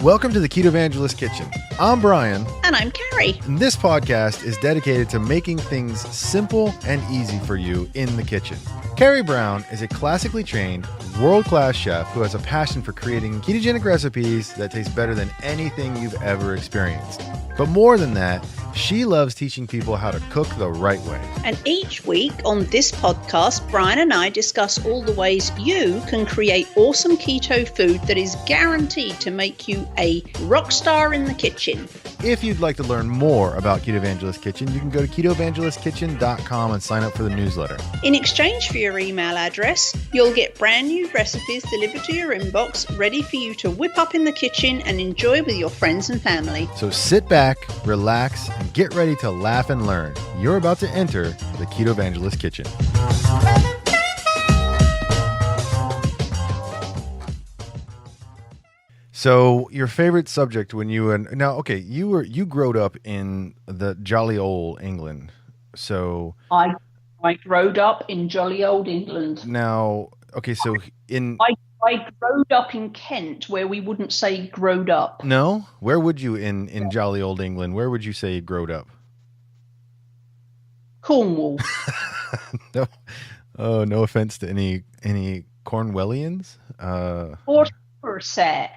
Welcome to the Ketovangelist Kitchen. I'm Brian. And I'm Carrie. And this podcast is dedicated to making things simple and easy for you in the kitchen. Carrie Brown is a classically trained, world-class chef who has a passion for creating ketogenic recipes that taste better than anything you've ever experienced. But more than that, she loves teaching people how to cook the right way. And each week on this podcast, Brian and I discuss all the ways you can create awesome keto food that is guaranteed to make you a rock star in the kitchen. If you'd like to learn more about Ketovangelist Kitchen, you can go to KetoVangelistKitchen.com and sign up for the newsletter. In exchange for your email address, you'll get brand new recipes delivered to your inbox, ready for you to whip up in the kitchen and enjoy with your friends and family. So sit back, relax, and get ready to laugh and learn. You're about to enter the Ketovangelist Kitchen. So your favorite subject when you you growed up in the jolly old England. So I growed up in jolly old England. Now, okay, so I growed up in Kent, where we wouldn't say growed up. No? Where would you in jolly old England? Where would you say you growed up? Cornwall. No. Oh, no offense to any Cornwellians. Or Somerset.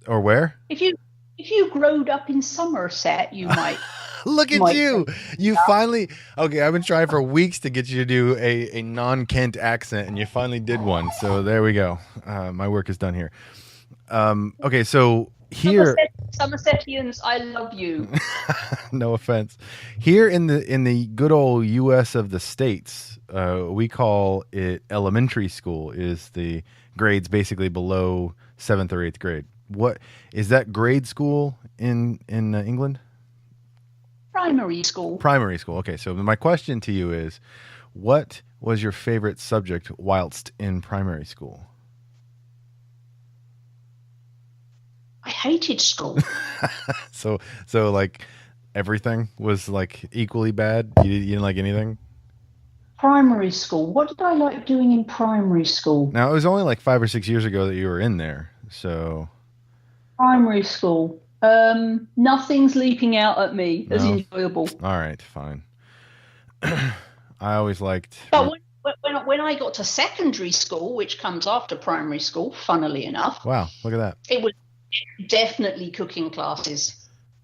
Or where? If you growed up in Somerset, you might. Look at you. You finally. Okay, I've been trying for weeks to get you to do a non-Kent accent, and you finally did one. So there we go. My work is done here. Okay, so here. Somersetians, I love you. No offense. Here in the good old U.S. of the States, we call it elementary school. Is the grades basically below 7th or 8th grade? What is that grade school in England? Primary school. Primary school. Okay, so my question to you is, what was your favorite subject whilst in primary school? I hated school. So like everything was like equally bad? You didn't like anything? Primary school. What did I like doing in primary school? Now, it was only like 5 or 6 years ago that you were in there, so... Primary school. Nothing's leaping out at me as enjoyable. All right, fine. I always liked... But when I got to secondary school, which comes after primary school, funnily enough... Wow, look at that. It was definitely cooking classes.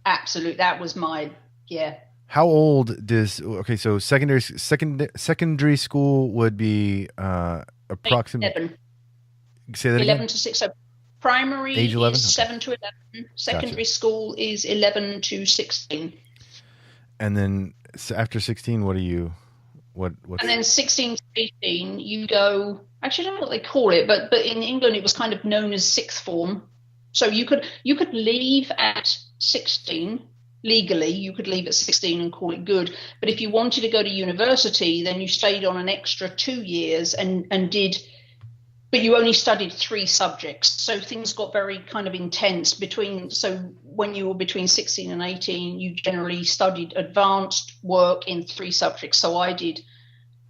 Absolute. That was my... Yeah. How old does... Okay, so secondary school would be approximately... 11. Say that 11 again? to 6. So primary Age 11? is 7 to 11. Secondary school is 11 to 16. And then after 16, what do you... What? And then 16 to 18, you go... Actually, I don't know what they call it, but in England, it was kind of known as sixth form. So you could leave at 16... Legally, you could leave at 16 and call it good. But if you wanted to go to university, then you stayed on an extra 2 years and did, but you only studied 3 subjects. So things got very kind of intense so when you were between 16 and 18, you generally studied advanced work in 3 subjects. So I did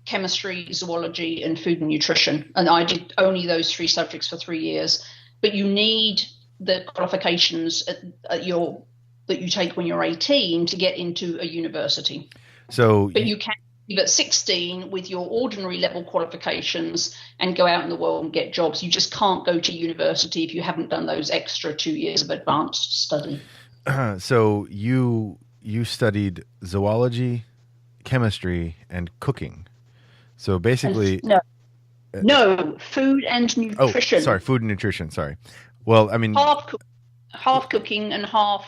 chemistry, zoology, and food and nutrition. And I did only those 3 subjects for 3 years. But you need the qualifications at your that you take when you're 18 to get into a university. But you can leave at 16 with your ordinary level qualifications and go out in the world and get jobs. You just can't go to university if you haven't done those extra 2 years of advanced study. So you studied zoology, chemistry, and cooking. So basically... No, food and nutrition. Oh, sorry, food and nutrition, sorry. Well, I mean... Half cooking and half...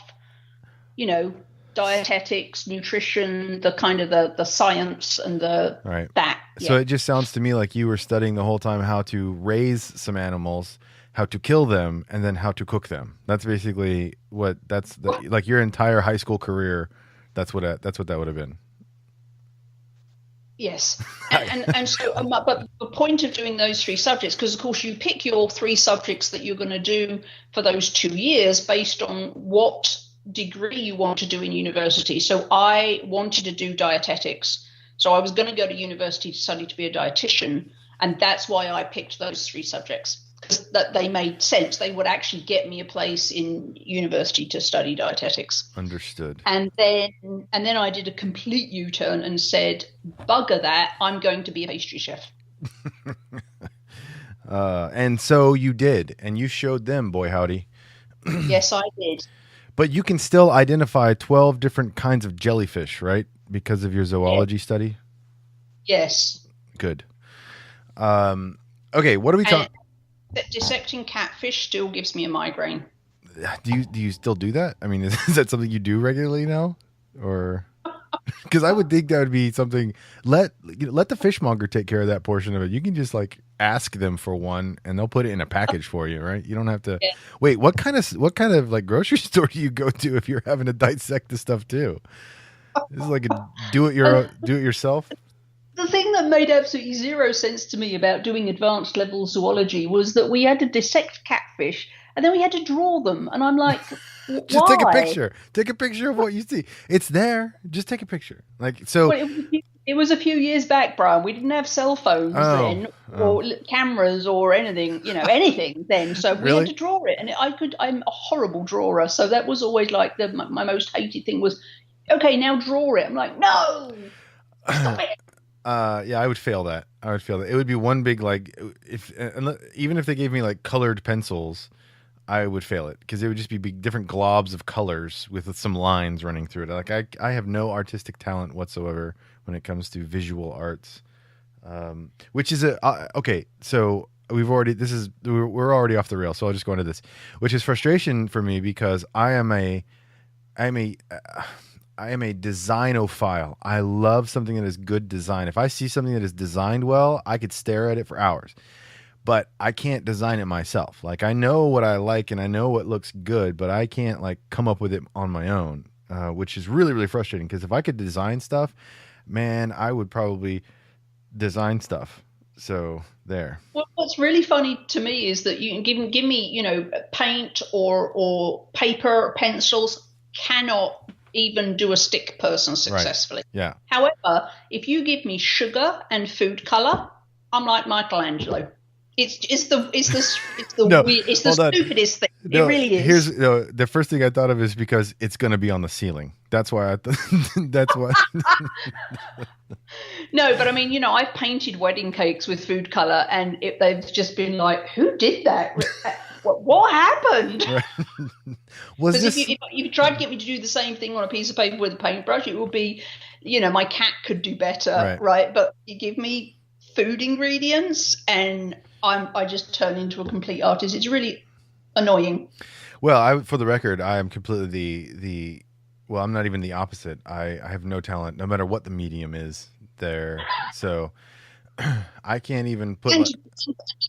dietetics, nutrition, the kind of the science and the right. that. Yeah. So it just sounds to me like you were studying the whole time how to raise some animals, how to kill them, and then how to cook them. That's basically like your entire high school career. That's what that would have been. Yes, and so, but the point of doing those 3 subjects, because of course you pick your 3 subjects that you're going to do for those 2 years based on what degree you want to do in university. So I wanted to do dietetics. So I was going to go to university to study to be a dietitian. And that's why I picked those 3 subjects. that they made sense. They would actually get me a place in university to study dietetics. Understood. And then I did a complete U-turn and said, bugger that, I'm going to be a pastry chef. And so you did, and you showed them, boy howdy. Yes, I did. But you can still identify 12 different kinds of jellyfish, right? Because of your zoology study? Yes. Good. Okay, what are we talking? Dissecting catfish still gives me a migraine. Do you still do that? I mean, is that something you do regularly now? Or because I would think that would be something. Let the fishmonger take care of that portion of it. You can just like ask them for one, and they'll put it in a package for you, right? You don't have to. Yeah. Wait, what kind of like grocery store do you go to if you're having to dissect the stuff too? This is like a do it yourself. The thing that made absolutely zero sense to me about doing advanced level zoology was that we had to dissect catfish and then we had to draw them. And I'm like, just why? take a picture. Take a picture of what you see. It's there. Just take a picture. Like so. Well, it was a few years back, Brian. We didn't have cell phones then, or cameras, or anything. Anything then. So we had to draw it, and I'm a horrible drawer. So that was always like my most hated thing was, okay, now draw it. I'm like, no, stop it. Yeah, I would fail that. It would be one big like even if they gave me like colored pencils, I would fail it because it would just be big different globs of colors with some lines running through it. Like I have no artistic talent whatsoever when it comes to visual arts, which is okay. So we're already off the rail. So I'll just go into this, which is frustration for me because I am a designophile. I love something that is good design. If I see something that is designed well, I could stare at it for hours. But I can't design it myself. Like I know what I like and I know what looks good, but I can't like come up with it on my own, which is really, really frustrating because if I could design stuff, man, I would probably design stuff. So there. Well, what's really funny to me is that you can give me, paint or paper, pencils, cannot even do a stick person successfully. Right. Yeah. However, if you give me sugar and food color, I'm like Michelangelo. It's the stupidest thing. No, it really is. Here's the first thing I thought of is because it's going to be on the ceiling. That's why that's why. No, but I mean, I've painted wedding cakes with food color, and they've just been like, "Who did that? What happened?" Right. Because if you tried to get me to do the same thing on a piece of paper with a paintbrush, it would be, my cat could do better, right? But you give me food ingredients, and I just turn into a complete artist. It's really annoying. Well, for the record, I am completely well, I'm not even the opposite. I have no talent, no matter what the medium is there. So I can't even put.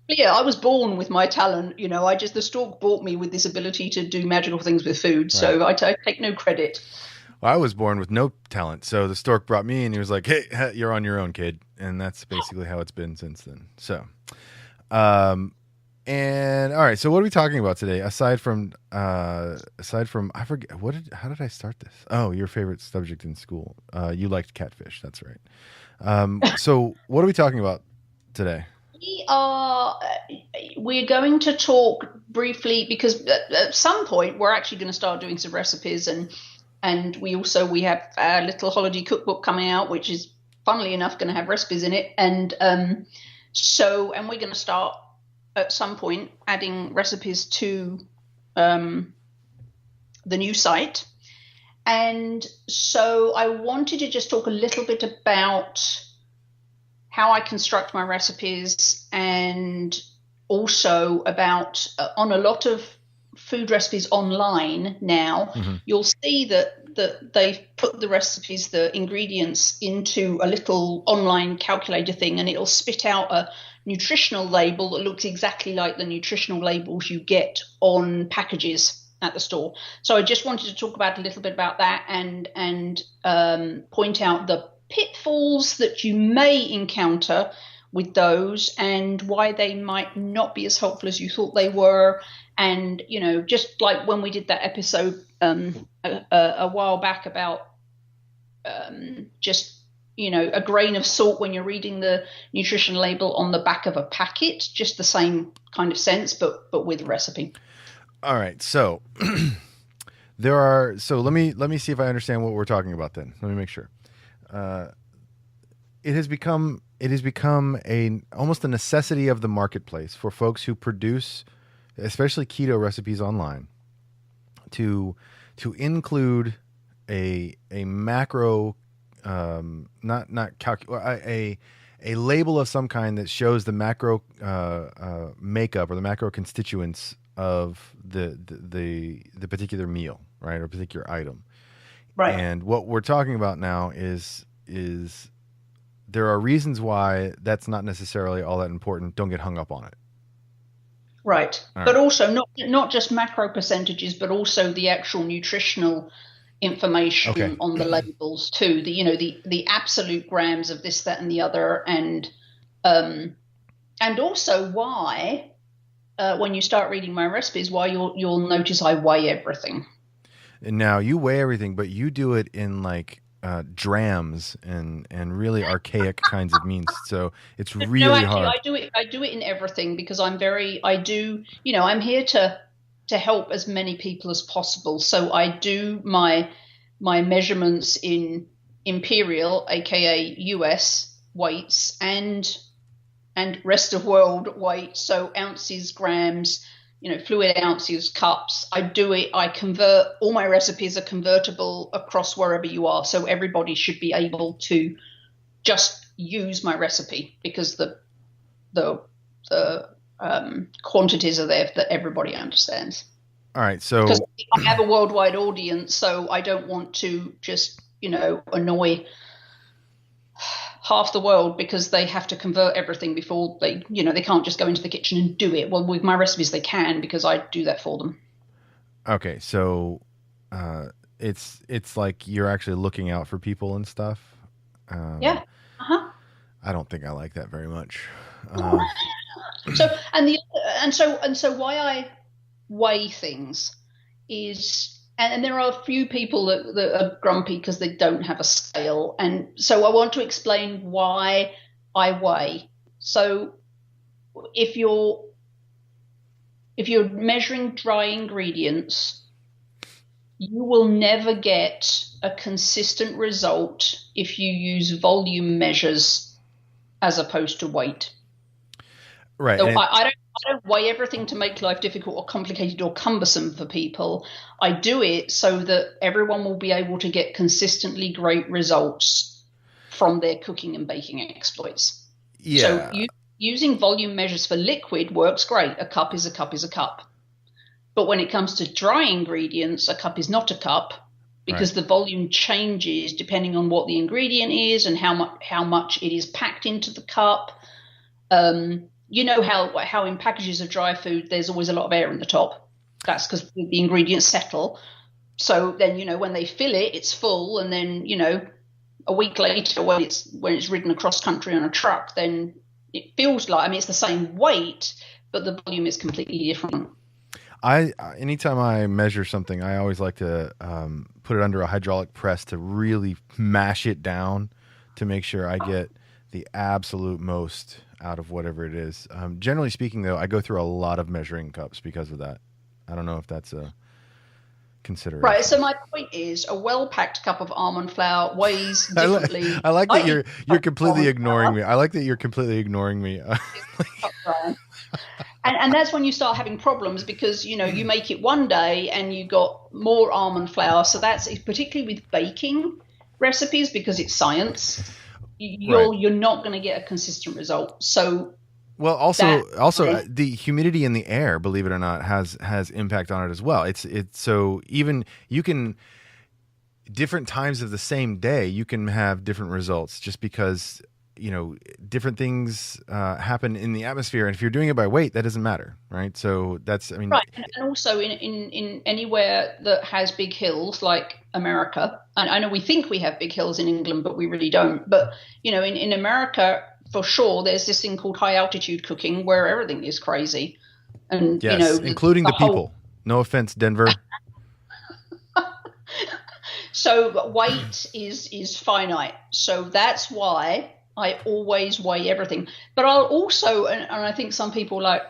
Yeah, I was born with my talent. The stork brought me with this ability to do magical things with food. So I take no credit. Well, I was born with no talent. So the stork brought me and he was like, "Hey, you're on your own, kid." And that's basically how it's been since then. So, and all right. So what are we talking about today? Aside from I forget how did I start this? Oh, your favorite subject in school. You liked catfish. That's right. So what are we talking about today? We're going to talk briefly because at some point we're actually going to start doing some recipes and we have our little holiday cookbook coming out, which is funnily enough going to have recipes in it. And we're going to start at some point adding recipes to the new site. And so I wanted to just talk a little bit about how I construct my recipes, and also about on a lot of food recipes online now, you'll see that they've put the recipes, the ingredients into a little online calculator thing, and it'll spit out a nutritional label that looks exactly like the nutritional labels you get on packages at the store. So I just wanted to talk about a little bit about that and point out the pitfalls that you may encounter with those and why they might not be as helpful as you thought they were. And, just like when we did that episode a while back about just a grain of salt when you're reading the nutrition label on the back of a packet, just the same kind of sense, but with a recipe. All right. So let me see if I understand what we're talking about then. Let me make sure. It has become almost a necessity of the marketplace for folks who produce, especially keto recipes online, to include a macro, a label of some kind that shows the macro makeup or the macro constituents of the particular meal, right, or particular item. Right. And what we're talking about now is there are reasons why that's not necessarily all that important. Don't get hung up on it. Right. But also not just macro percentages, but also the actual nutritional information on the labels too. The absolute grams of this, that, and the other, and also why when you start reading my recipes, why you'll notice I weigh everything. And now you weigh everything, but you do it in like drams and really archaic kinds of means. So it's really hard. I do it in everything because I'm here to help as many people as possible. So I do my measurements in imperial, aka US weights, and rest of world weight. So ounces, grams, fluid ounces, cups. I convert, all my recipes are convertible across wherever you are. So everybody should be able to just use my recipe because the quantities are there that everybody understands. All right. So because I have a worldwide audience, so I don't want to just, annoy half the world because they have to convert everything before they can't just go into the kitchen and do it. Well, with my recipes, they can because I do that for them. Okay. So, it's like you're actually looking out for people and stuff. Yeah. Uh-huh. I don't think I like that very much. So why I weigh things is, and there are a few people that are grumpy because they don't have a scale. And so I want to explain why I weigh. So if you're measuring dry ingredients, you will never get a consistent result if you use volume measures as opposed to weight. Right. So I don't weigh everything to make life difficult or complicated or cumbersome for people. I do it so that everyone will be able to get consistently great results from their cooking and baking exploits. Yeah. So using volume measures for liquid works great. A cup is a cup is a cup. But when it comes to dry ingredients, a cup is not a cup because the volume changes depending on what the ingredient is and how much it is packed into the cup. You know how in packages of dry food, there's always a lot of air in the top. That's because the ingredients settle. So then, when they fill it, it's full. And then, a week later, when it's ridden across country on a truck, then it feels like, it's the same weight, but the volume is completely different. Anytime I measure something, I always like to put it under a hydraulic press to really mash it down to make sure I get the absolute most out of whatever it is. Generally speaking, though, I go through a lot of measuring cups because of that. I don't know if that's a consideration. Right. So my point is, a well-packed cup of almond flour weighs differently. I like that you're completely ignoring me. I like that you're completely ignoring me. And that's when you start having problems because, you make it one day and you got more almond flour. So that's particularly with baking recipes because it's science. You're not going to get a consistent result. So, well, the humidity in the air, believe it or not, has impact on it as well. It's so even you can different times of the same day you can have different results just because different things happen in the atmosphere, and if you're doing it by weight, that doesn't matter, right? So that's right. And also in anywhere that has big hills like America, and I know we think we have big hills in England, but we really don't. But in America, for sure, there's this thing called high altitude cooking where everything is crazy, and yes, including the people. No offense, Denver. So weight is finite. So that's why I always weigh everything. But I'll also, and I think some people like,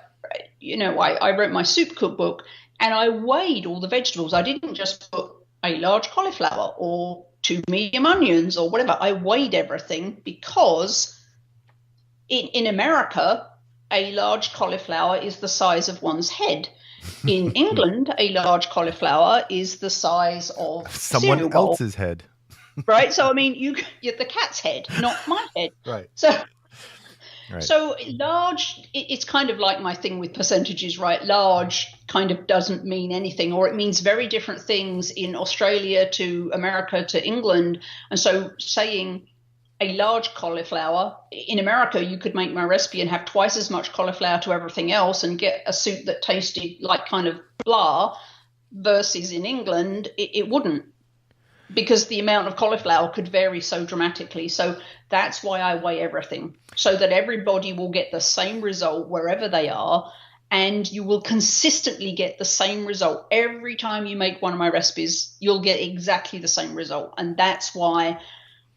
I wrote my soup cookbook and I weighed all the vegetables. I didn't just put a large cauliflower or 2 medium onions or whatever. I weighed everything because in America, a large cauliflower is the size of one's head. In England, a large cauliflower is the size of someone else's head. Right. So, I mean, you're the cat's head, not my head. Right. So large, it's kind of like my thing with percentages, right? Large kind of doesn't mean anything, or it means very different things in Australia to America to England. And so saying a large cauliflower, in America, you could make my recipe and have twice as much cauliflower to everything else and get a soup that tasted like kind of blah, versus in England, it wouldn't, because the amount of cauliflower could vary so dramatically. So that's why I weigh everything, so that everybody will get the same result wherever they are, and you will consistently get the same result. Every time you make one of my recipes, you'll get exactly the same result. And that's why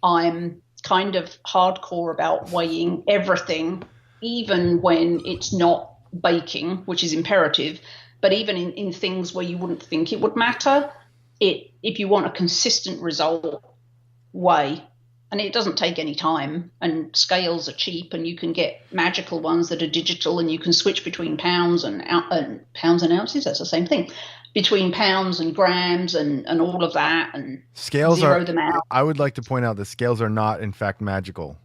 I'm kind of hardcore about weighing everything, even when it's not baking, which is imperative, but even in things where you wouldn't think it would matter, if you want a consistent result, weigh. And it doesn't take any time, and scales are cheap, and you can get magical ones that are digital, and you can switch between pounds and ounces. That's the same thing, between pounds and grams and all of that, and scales zero them out. I would like to point out that scales are not, in fact, magical.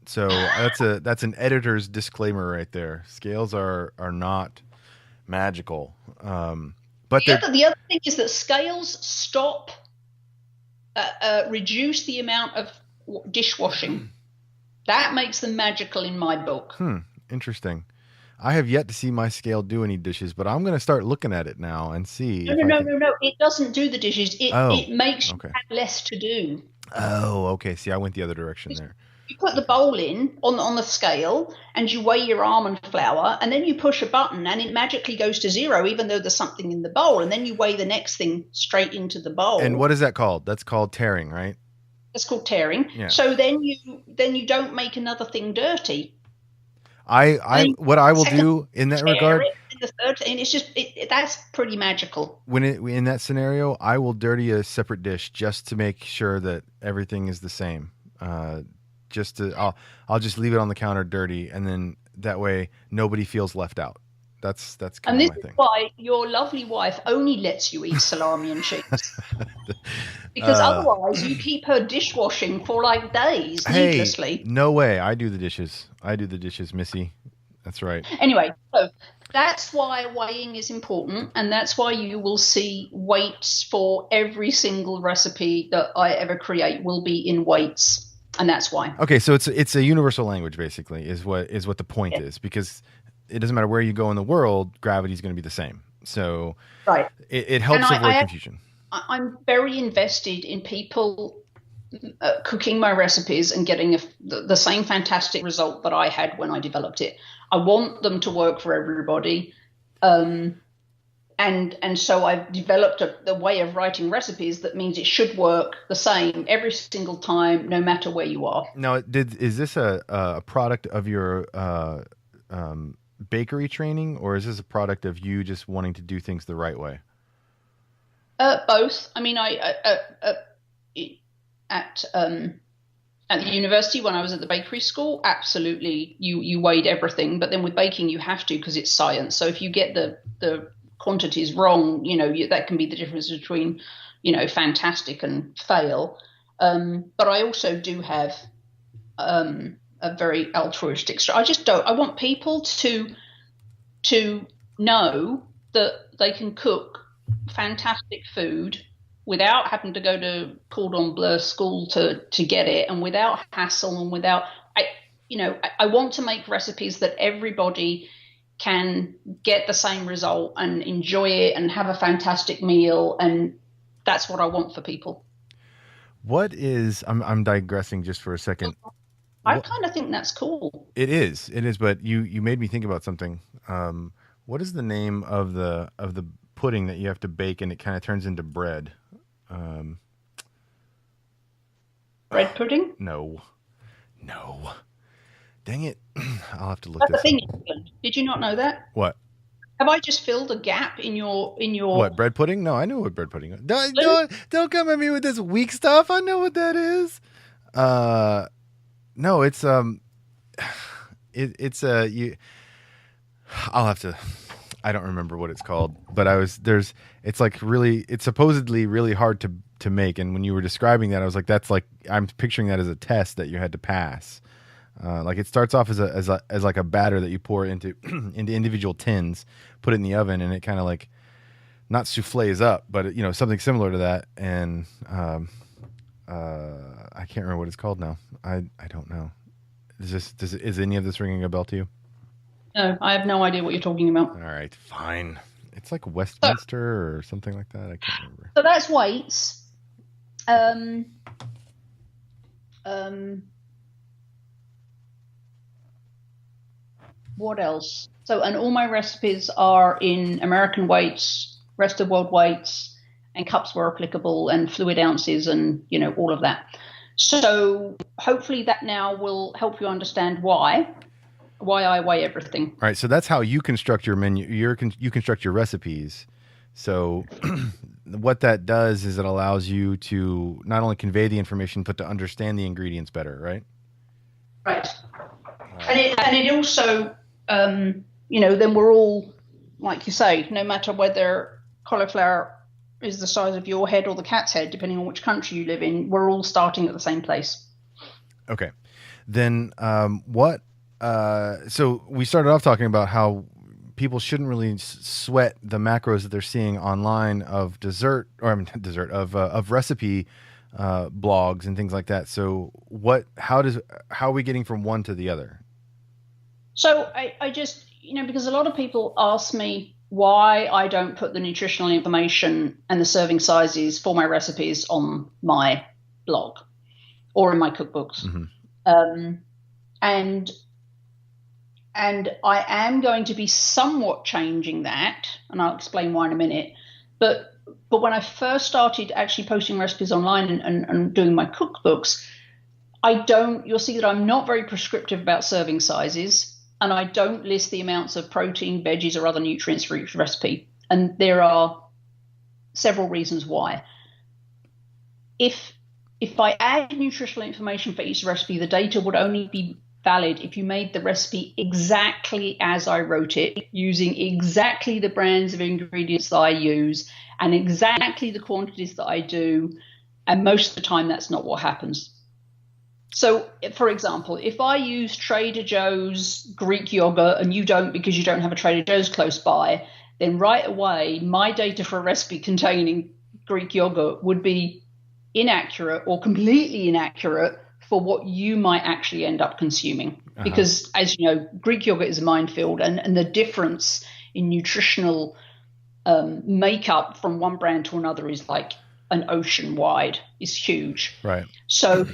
So that's an editor's disclaimer right there. Scales are not magical. But the other thing is that scales reduce the amount of dishwashing. That makes them magical in my book. Interesting. I have yet to see my scale do any dishes, but I'm going to start looking at it now and see. No. It doesn't do the dishes. It makes you have less to do. Oh, okay. See, I went the other direction there. You put the bowl in on the scale and you weigh your almond flour, and then you push a button and it magically goes to zero, even though there's something in the bowl. And then you weigh the next thing straight into the bowl. And what is that called? That's called tearing, right? That's called tearing. Yeah. So then you don't make another thing dirty. What I will do in that regard, the third thing, it's just that's pretty magical. In that scenario, I will dirty a separate dish just to make sure that everything is the same. I'll just leave it on the counter dirty, and then that way nobody feels left out. That's kind of my thing. And this is why your lovely wife only lets you eat salami and cheese. Because otherwise you keep her dishwashing for like days needlessly. Hey, no way. I do the dishes, Missy. That's right. Anyway, so that's why weighing is important, and that's why you will see weights for every single recipe that I ever create will be in weights, and that's why. Okay, so it's a universal language basically is what the point is, because it doesn't matter where you go in the world, gravity is going to be the same. So right. It helps avoid confusion. I'm very invested in people cooking my recipes and getting the same fantastic result that I had when I developed it. I want them to work for everybody. And so I've developed the way of writing recipes that means it should work the same every single time, no matter where you are. Now, is this a product of your bakery training, or is this a product of you just wanting to do things the right way? Both. I mean, at the university when I was at the bakery school, absolutely, you weighed everything. But then with baking, you have to, because it's science. So if you get the quantities wrong, that can be the difference between, fantastic and fail. But I also do have a very altruistic. I want people to know that they can cook fantastic food without having to go to cordon bleu school to get it, and without hassle, and without I want to make recipes that everybody can get the same result and enjoy it and have a fantastic meal, and that's what I want for people. What is I'm digressing just for a second. I kind of think that's cool. It is, but you made me think about something. What is the name of the pudding that you have to bake and it kind of turns into bread? Bread pudding? No. Dang it. I'll have to look That's this the thing, up. England. Did you not know that? What? Have I just filled a gap in your What, bread pudding? No, I know what bread pudding is. Don't, Really? don't come at me with this weak stuff. I know what that is. No, it's it's you. I'll have to. I don't remember what it's called, but it's like really. It's supposedly really hard to make, and when you were describing that, I was like, that's like I'm picturing that as a test that you had to pass. Like it starts off as like a batter that you pour into into individual tins, put it in the oven, and it kind of like not souffles up, but something similar to that. And I can't remember what it's called now. I don't know. Is any of this ringing a bell to you? No, I have no idea what you're talking about. All right, fine. It's like Westminster or something like that. I can't remember. So that's weights. What else? So, and all my recipes are in American weights, rest of world weights, and cups where applicable, and fluid ounces, and all of that. So hopefully that now will help you understand why I weigh everything. All right, so that's how you construct your menu. You construct your recipes. So what that does is it allows you to not only convey the information, but to understand the ingredients better, right? Right. And it also, then we're all, like you say, no matter whether cauliflower is the size of your head or the cat's head, depending on which country you live in, we're all starting at the same place. Okay. Then so we started off talking about how people shouldn't really sweat the macros that they're seeing online of of recipe blogs and things like that. So how are we getting from one to the other? So I just, because a lot of people ask me why I don't put the nutritional information and the serving sizes for my recipes on my blog or in my cookbooks. Mm-hmm. And I am going to be somewhat changing that, and I'll explain why in a minute. But when I first started actually posting recipes online and doing my cookbooks, you'll see that I'm not very prescriptive about serving sizes, and I don't list the amounts of protein, veggies, or other nutrients for each recipe. And there are several reasons why. If I add nutritional information for each recipe, the data would only be valid if you made the recipe exactly as I wrote it, using exactly the brands of ingredients that I use and exactly the quantities that I do. And most of the time, that's not what happens. So, for example, if I use Trader Joe's Greek yogurt and you don't because you don't have a Trader Joe's close by, then right away, my data for a recipe containing Greek yogurt would be inaccurate or completely inaccurate for what you might actually end up consuming. Because, as you know, Greek yogurt is a minefield, and the difference in nutritional makeup from one brand to another is like an ocean wide, is huge. Right. So,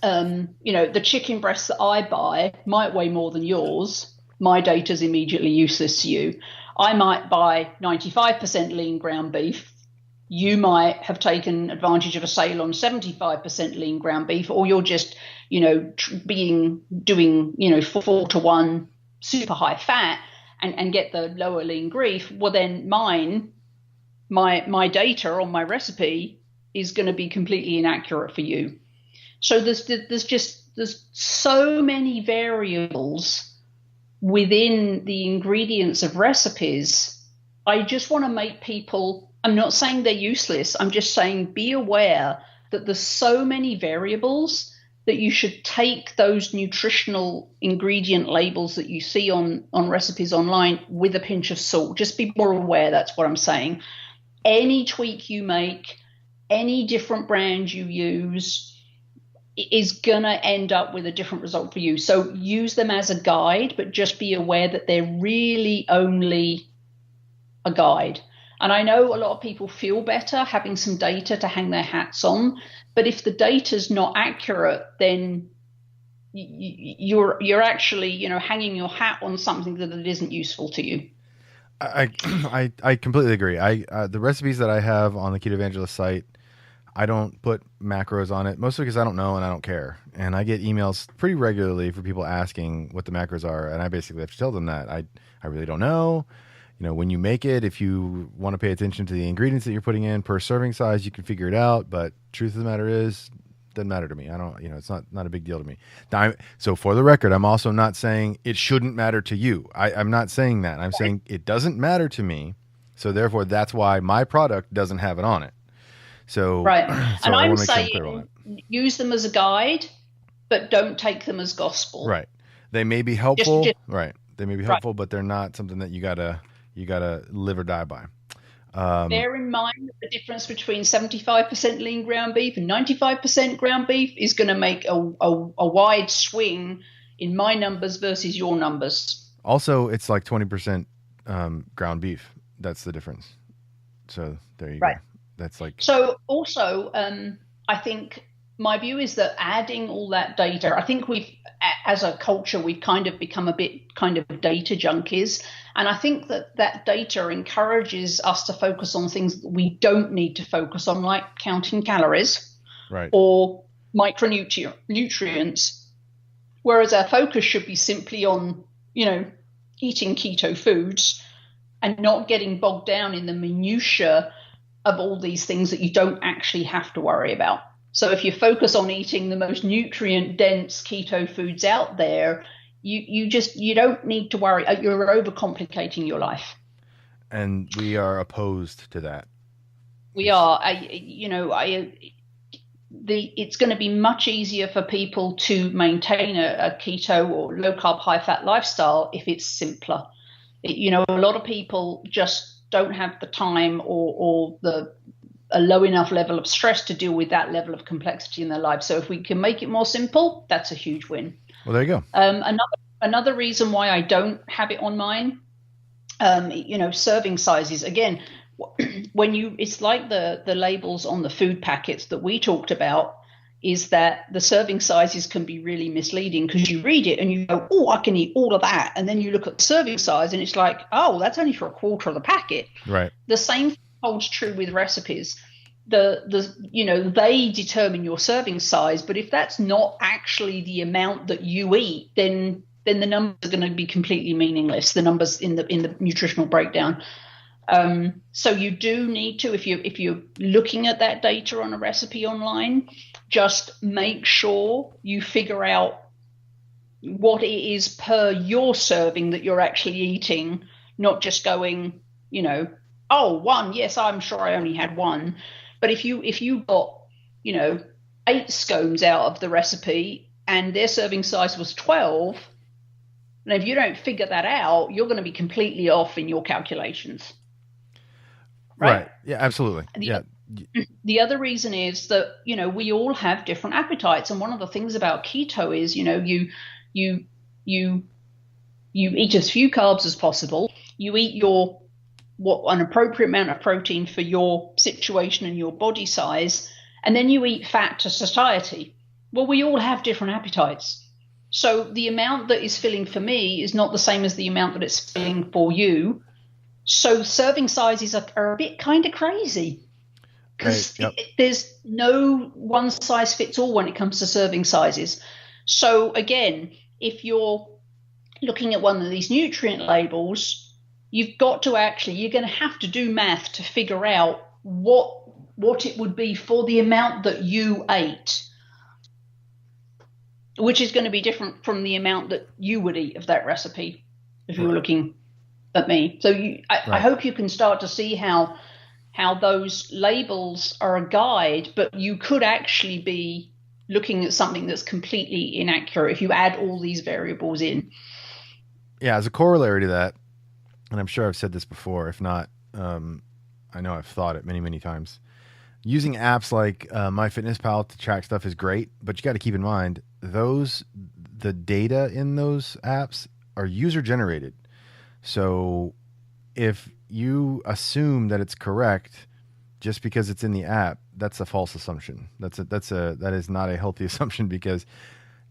the chicken breasts that I buy might weigh more than yours. My data is immediately useless to you. I might buy 95% lean ground beef. You might have taken advantage of a sale on 75% lean ground beef, or you're just, doing 4-to-1 super high fat and get the lower lean beef. Well, then my data on my recipe is going to be completely inaccurate for you. So there's so many variables within the ingredients of recipes. I just want to make people, I'm not saying they're useless. I'm just saying be aware that there's so many variables that you should take those nutritional ingredient labels that you see on recipes online with a pinch of salt. Just be more aware. That's what I'm saying. Any tweak you make, any different brand you use is going to end up with a different result for you. So use them as a guide, but just be aware that they're really only a guide. And I know a lot of people feel better having some data to hang their hats on, but if the data's not accurate, then you're actually, hanging your hat on something that it isn't useful to you. I completely agree. The recipes that I have on the Ketovangelist site, I don't put macros on it, mostly because I don't know and I don't care. And I get emails pretty regularly for people asking what the macros are, and I basically have to tell them that I really don't know. You know, when you make it, if you want to pay attention to the ingredients that you're putting in per serving size, you can figure it out. But truth of the matter is, doesn't matter to me. I don't, it's not a big deal to me. Now, so for the record, I'm also not saying it shouldn't matter to you. I'm not saying that. I'm saying it doesn't matter to me. So therefore, that's why my product doesn't have it on it. So, right. so and I I'm want to make sure I'm clear on saying use them as a guide, but don't take them as gospel. Right. They may be helpful. Just, right. They may be helpful, but they're not something that you gotta live or die by. Bear in mind that the difference between 75% lean ground beef and 95% ground beef is going to make a wide swing in my numbers versus your numbers. Also, it's like 20% ground beef. That's the difference. So there you go. That's like. So also, I think my view is that adding all that data, I think as a culture, we've kind of become a bit kind of data junkies. And I think that data encourages us to focus on things that we don't need to focus on, like counting calories or micronutrients. Whereas our focus should be simply on, eating keto foods and not getting bogged down in the minutiae of all these things that you don't actually have to worry about. So if you focus on eating the most nutrient dense keto foods out there, you don't need to worry. You're overcomplicating your life. And we are opposed to that. We are. It's going to be much easier for people to maintain a keto or low carb, high fat lifestyle if it's simpler. A lot of people just don't have the time or a low enough level of stress to deal with that level of complexity in their life. So if we can make it more simple, that's a huge win. Well, there you go. Another reason why I don't have it on mine, serving sizes. Again, it's like the labels on the food packets that we talked about, is that the serving sizes can be really misleading because you read it and you go, oh, I can eat all of that. And then you look at the serving size and it's like, oh, that's only for a quarter of the packet. Right. The same holds true with recipes. They determine your serving size, but if that's not actually the amount that you eat, then the numbers are going to be completely meaningless. The numbers in the nutritional breakdown. So you do need to, if you're looking at that data on a recipe online, just make sure you figure out what it is per your serving that you're actually eating, not just going, oh, one, yes, I'm sure I only had one. But if you got, 8 scones out of the recipe and their serving size was 12, and if you don't figure that out, you're going to be completely off in your calculations. Right? Yeah, absolutely. The other reason is that, we all have different appetites. And one of the things about keto is, you eat as few carbs as possible. You eat an appropriate amount of protein for your situation and your body size. And then you eat fat to satiety. Well, we all have different appetites. So the amount that is filling for me is not the same as the amount that it's filling for you. So serving sizes are a bit kind of crazy because there's no one size fits all when it comes to serving sizes. So again, if you're looking at one of these nutrient labels, you're going to have to do math to figure out what it would be for the amount that you ate, which is going to be different from the amount that you would eat of that recipe if you were looking at me. So I hope you can start to see how those labels are a guide, but you could actually be looking at something that's completely inaccurate if you add all these variables in. Yeah, as a corollary to that, and I'm sure I've said this before, if not, I know I've thought it many, many times. Using apps like MyFitnessPal to track stuff is great, but you got to keep in mind the data in those apps are user generated. So if you assume that it's correct just because it's in the app, that's a false assumption. That is not a healthy assumption because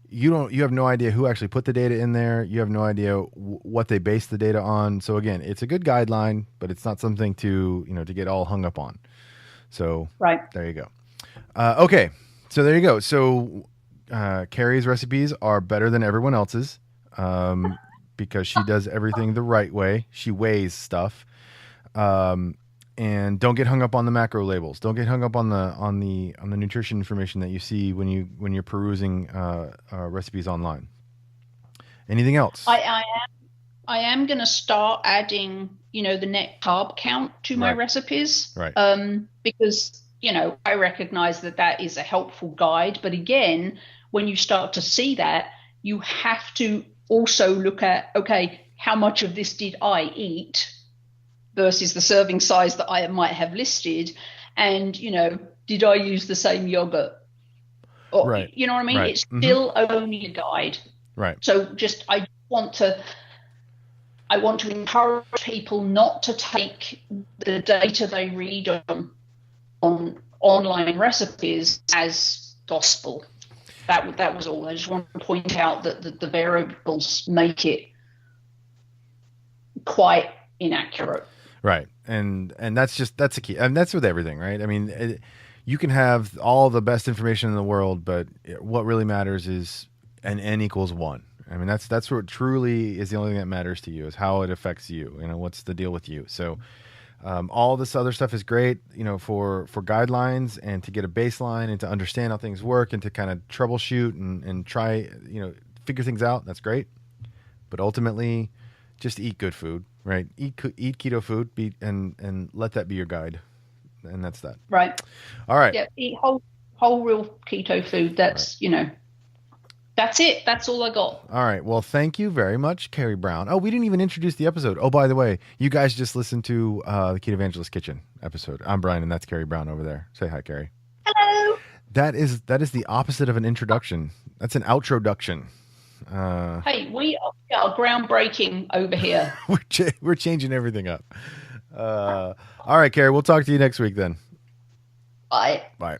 you have no idea who actually put the data in there. You have no idea what they base the data on. So again, it's a good guideline, but it's not something to get all hung up on. So there you go. Okay, so there you go. So Carrie's recipes are better than everyone else's because she does everything the right way. She weighs stuff. And don't get hung up on the macro labels. Don't get hung up on the nutrition information that you see when you're perusing recipes online. Anything else? I am going to start adding, the net carb count to my recipes. Right. Because, I recognize that is a helpful guide. But again, when you start to see that, you have to also look at, okay, how much of this did I eat versus the serving size that I might have listed? And, did I use the same yogurt? Or, right. You know what I mean? Right. It's still only a guide. Right. So I want to encourage people not to take the data they read on online recipes as gospel. That was all. I just want to point out that the variables make it quite inaccurate. Right. And that's the key. And that's with everything, right? I mean, you can have all the best information in the world, but what really matters is an N equals 1. I mean, that's what truly is the only thing that matters to you, is how it affects you. What's the deal with you? So all this other stuff is great, for guidelines and to get a baseline and to understand how things work and to kind of troubleshoot and try, figure things out. That's great. But ultimately, just eat good food, right? Eat keto food, and let that be your guide. And that's that. Right. All right. Yeah. Eat whole real keto food. That's, that's it. That's all I got. All right. Well, thank you very much, Carrie Brown. Oh, we didn't even introduce the episode. Oh, by the way, you guys just listened to the Ketovangelist Kitchen episode. I'm Brian, and that's Carrie Brown over there. Say hi, Carrie. Hello. That is the opposite of an introduction. That's an outroduction. Hey, we are groundbreaking over here. We're changing everything up. All right, Carrie. We'll talk to you next week then. Bye. Bye.